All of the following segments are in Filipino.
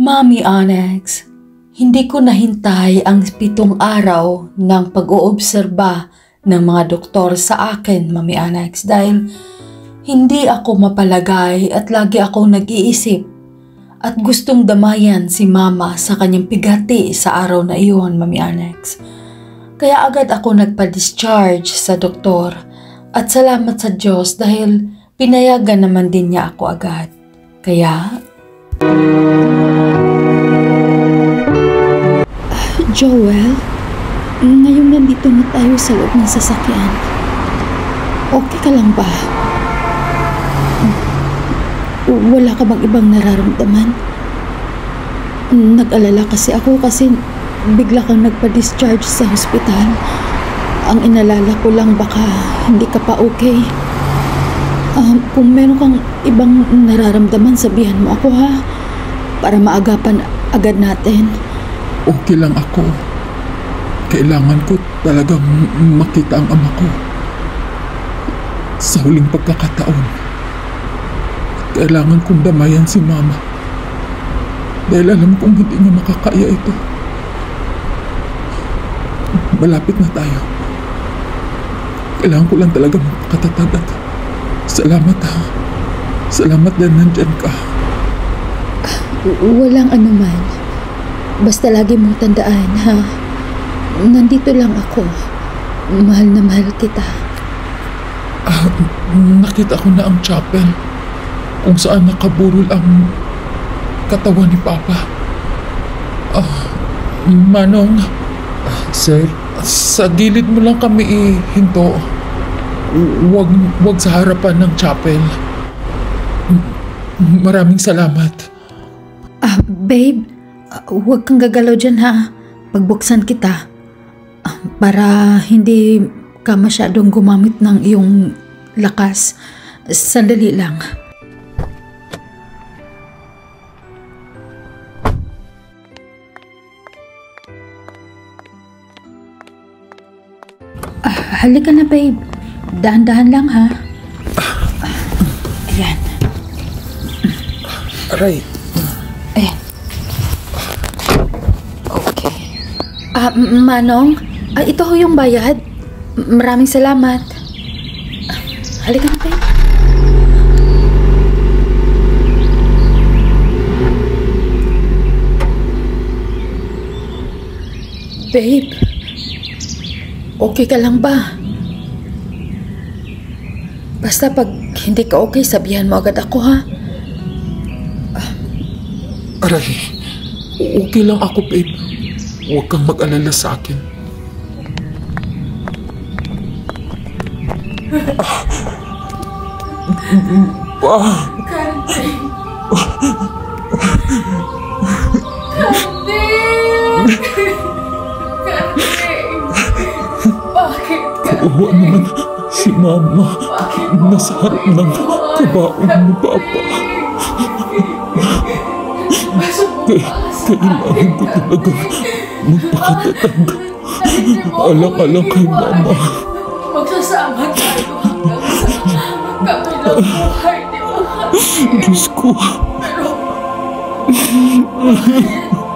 Mami Onyx, hindi ko nahintay ang 7 araw ng pag-oobserba ng mga doktor sa akin, Mami Onyx, dahil hindi ako mapalagay at lagi akong nag-iisip at gustong damayan si Mama sa kanyang pigati sa araw na iyon, Mami Onyx. Kaya agad ako nagpa-discharge sa doktor at salamat sa Diyos dahil pinayagan naman din niya ako agad. Kaya Joel, ngayong nandito na tayo sa loob ng sasakyan, okay ka lang ba? Wala ka bang ibang nararamdaman? Nag-alala kasi ako kasi bigla kang nagpa-discharge sa hospital. Ang inalala ko lang baka hindi ka pa okay. Kung meron kang ibang nararamdaman, sabihan mo ako ha, para maagapan agad natin. Okay lang ako. Kailangan ko talagang makita ang ama ko. Sa huling pagkakataon, kailangan kong damayan si Mama. Dahil alam kong hindi niya makakaya ito. Malapit na tayo. Kailangan ko lang talaga magpakatatag at salamat ha. Salamat na nandyan ka. Walang anuman. Basta lagi mong tandaan, ha? Nandito lang ako. Mahal na mahal kita. Nakita ko na ang chapel kung saan nakaburol ang katawan ni Papa. Manong, Sir? sa gilid mo lang kami ihinto. Wag sa harapan ng chapel. Maraming salamat. Babe, huwag kang gagalaw dyan ha. Pagbuksan kita. Para hindi ka masyadong gumamit ng iyong lakas. Sandali lang. Halika na babe. Dahan-dahan lang ha. Ayan. Aray. Ayan. Okay. Manong, ito ho yung bayad. Maraming salamat. Halika na babe. Babe, okay ka lang ba? Basta pag hindi ka okay, sabihan mo agad ako ha. Aray. Okay lang ako, babe. Huwag kang mag-alala sa akin. Kawawa naman si Mama. Nasa harap ng kabaong ni Papa. Kailangan ko talaga magpakatatag. Alang-alang kay Mama. magsasama tayo hanggang sa kabilang buhay, di ba? Diyos ko.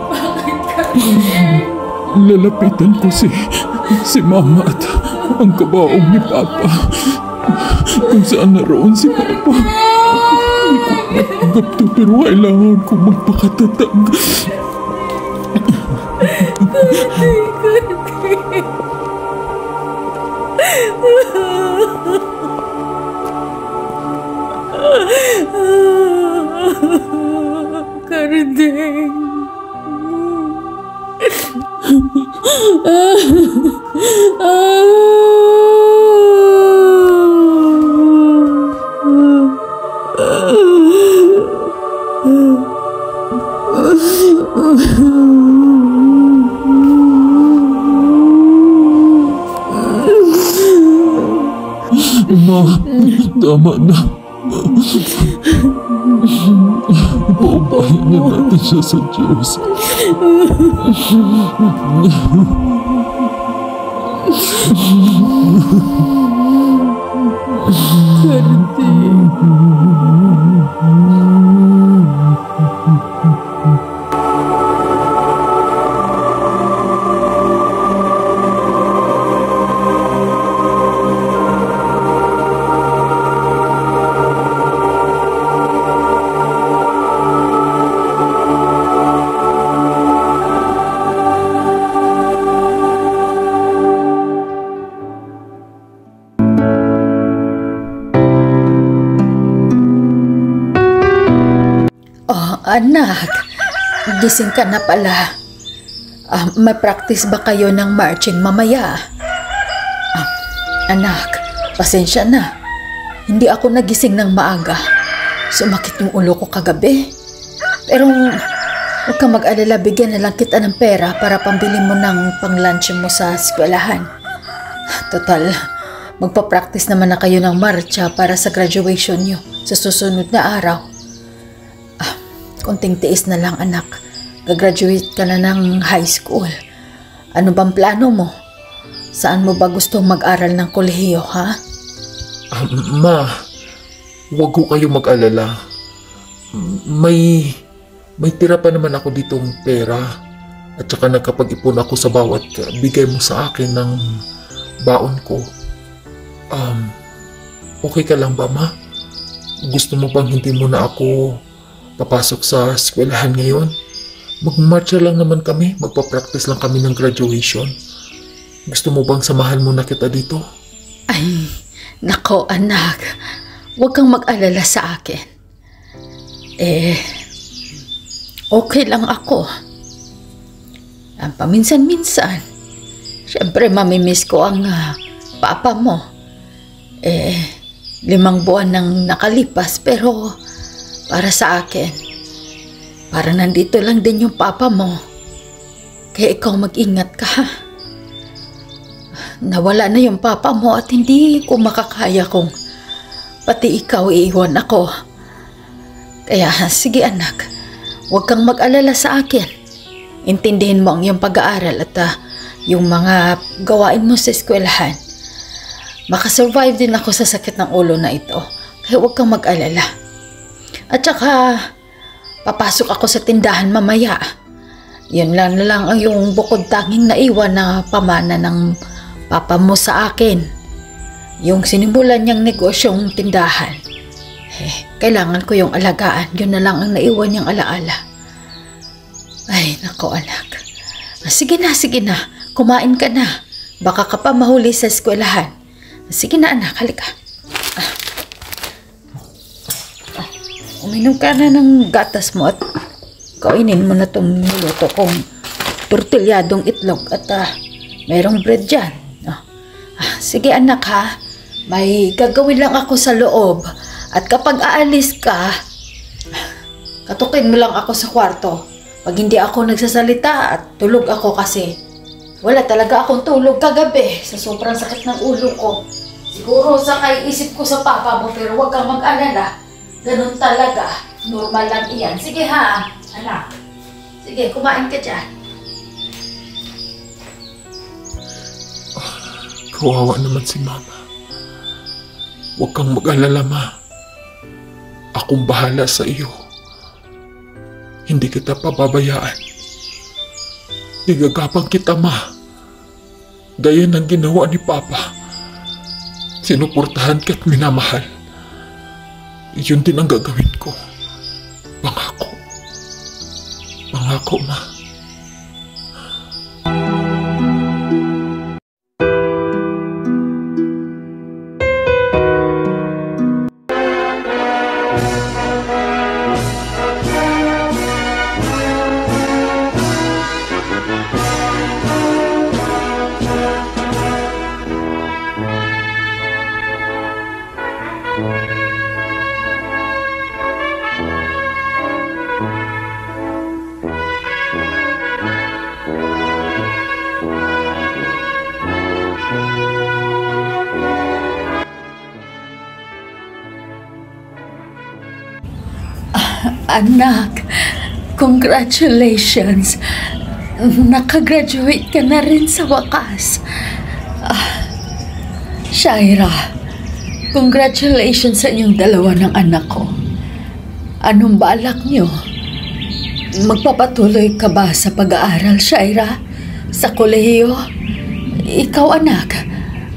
Bakit kami? Lalapitan ko si Mama at ang kabaong ni Papa. Kung saan naroon si Papa. Hindi ko matanggap to, pero kailangan ko magpakatatag. Kardeng. Ma, tama na. Paubahin na natin siya sa Diyos. Anak, gising ka na pala. May practice ba kayo ng marching mamaya? Anak, pasensya na. Hindi ako nagising ng maaga. Sumakit yung ulo ko kagabi. Pero huwag kang mag-alala, bigyan na lang kita ng pera para pambili mo ng pang-lunch mo sa eskwelahan. Total, magpa-practice naman na kayo ng marcha para sa graduation nyo sa susunod na araw. Konting tiis na lang, anak. Gagraduate ka na ng high school. Ano bang plano mo? Saan mo ba gusto mag-aral ng kolehiyo, ha? Ma, huwag ko kayo mag-alala. May tira pa naman ako ditong pera. At saka nagkapag-ipon ako sa bawat bigay mo sa akin ng baon ko. Okay ka lang ba, ma? Gusto mo bang hindi mo na ako papasok sa eskwelahan ngayon? Mag-marcha lang naman kami. Magpa-practice lang kami ng graduation. Gusto mo bang samahan mo na kita dito? Ay, nako anak. Huwag kang mag-alala sa akin. Okay lang ako. Paminsan-minsan. Siyempre, mamimiss ko ang papa mo. 5 buwan nang nakalipas, pero para sa akin, para nandito lang din yung papa mo. Kaya ikaw mag-ingat ka, ha? Nawala na yung papa mo at hindi ko makakaya kung pati ikaw iiwan ako. Kaya sige anak, huwag kang mag-alala sa akin. Intindihin mo ang iyong pag-aaral at yung mga gawain mo sa eskwelahan. Makasurvive din ako sa sakit ng ulo na ito. Kaya huwag kang mag-alala. At saka, papasok ako sa tindahan mamaya. Yun lang na lang ang yung bukod tanging naiwan na pamana ng papa mo sa akin. Yung sinimulan niyang negosyong tindahan. Kailangan ko yung alagaan. Yun na lang ang naiwan niyang alaala. Ay, nako anak. Sige na. Kumain ka na. Baka ka pa mahuli sa eskwelahan. Sige na anak, halika. Uminom ka na ng gatas mo at kainin mo na itong niluto kong tortilyadong itlog at mayroong bread dyan. Sige anak ha, may gagawin lang ako sa loob at kapag aalis ka, katukin mo lang ako sa kwarto. Pag hindi ako nagsasalita at tulog ako kasi wala talaga akong tulog kagabi sa sobrang sakit ng ulo ko. Siguro sa isip ko sa papa mo pero huwag kang mag-alala. Ganun talaga. Normal lang iyan. Sige ha, anak. Sige, kumain ka dyan. Kawawa naman si mama. Huwag kang mag-alala, ma. Akong bahala sa iyo. Hindi kita pababayaan. Igagapang kita, ma. Gaya ng ginawa ni Papa. Sinuportahan ka't minamahal. Yun din ang gagawin ko. Pangako. Pangako, ma. Anak, congratulations. Nakagraduate ka na rin sa wakas. Shaira, congratulations sa inyong dalawa ng anak ko. Anong balak niyo? Magpapatuloy ka ba sa pag-aaral, Shaira? Sa kolehiyo? Ikaw anak,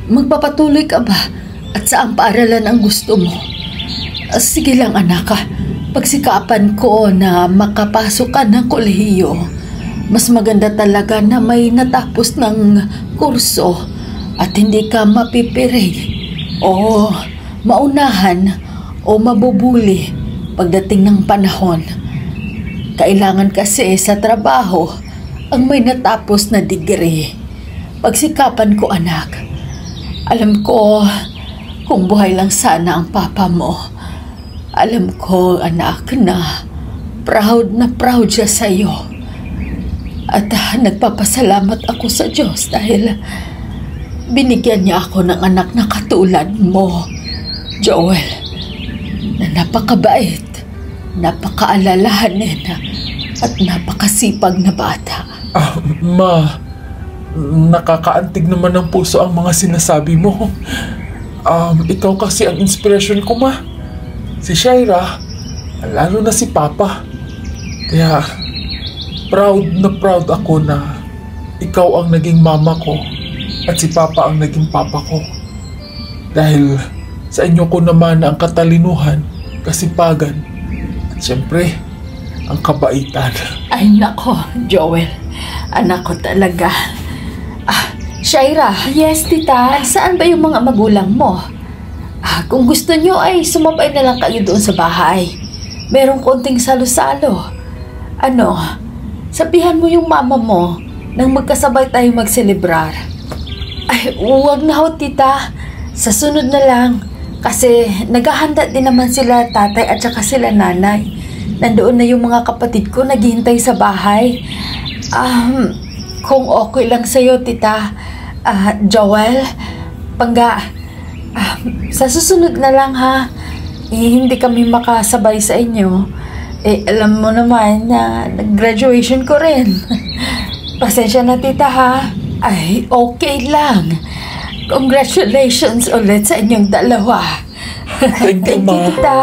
magpapatuloy ka ba? At saan paaralan ang gusto mo? Sige lang anak ha. Pagsikapan ko na makapasok ka ng kolehiyo. Mas maganda talaga na may natapos ng kurso at hindi ka mapipirig o maunahan o mabubuli pagdating ng panahon. Kailangan kasi sa trabaho ang may natapos na degree. Pagsikapan ko, anak. Alam ko kung buhay lang sana ang papa mo. Alam ko, anak, na proud siya sa iyo. At nagpapasalamat ako sa Diyos dahil binigyan niya ako ng anak na katulad mo, Joel, na napakabait, napakaalalahanin at napakasipag na bata. Ma, nakakaantig naman ng puso ang mga sinasabi mo. Ikaw kasi ang inspirasyon ko, ma. Si Shaira, lalo na si Papa. Kaya, proud ako na ikaw ang naging mama ko at si Papa ang naging papa ko. Dahil sa inyo ko naman ang katalinuhan, kasipagan, at syempre, ang kabaitan. Ay nako, Joel. Anak ko talaga. Shaira. Yes, tita. Saan ba yung mga magulang mo? Kung gusto nyo ay sumabay na lang kayo doon sa bahay. Merong konting salo-salo. Sabihan mo yung mama mo nang magkasabay tayo magselebrar. Ay, huwag na ho, tita. Sa sunod na lang. Kasi naghahanda din naman sila tatay at saka sila nanay. Nandoon na yung mga kapatid ko naghihintay sa bahay. Kung okay lang sa'yo, tita, Joel, Pangga, sa susunod na lang ha. Hindi kami makasabay sa inyo. Alam mo naman na nag-graduation ko rin. Pasensya na, tita, ha? Ay, okay lang. Congratulations ulit sa inyong dalawa. Thank you, ma. Tita.